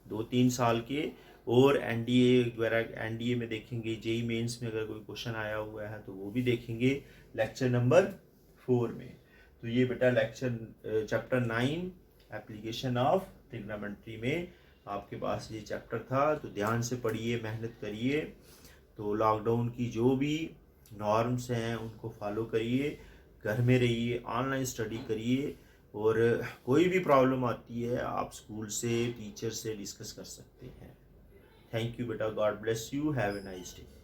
2-3 साल के, और NDA वगैरह, NDA में देखेंगे, JEE मेंस में अगर कोई क्वेश्चन आया हुआ है तो वो भी देखेंगे लेक्चर नंबर 4 में। तो ये बेटा lecture chapter 9 application of trigonometry में आपके पास ये चैप्टर था। तो ध्यान से पढ़िए, मेहनत करिए। तो लॉकडाउन की जो भी नॉर्म्स हैं उनको फॉलो करिए, घर में रहिए, ऑनलाइन स्टडी करिए, और कोई भी प्रॉब्लम आती है आप स्कूल से, टीचर से डिस्कस कर सकते हैं। थैंक यू बेटा, God bless you, have a nice day.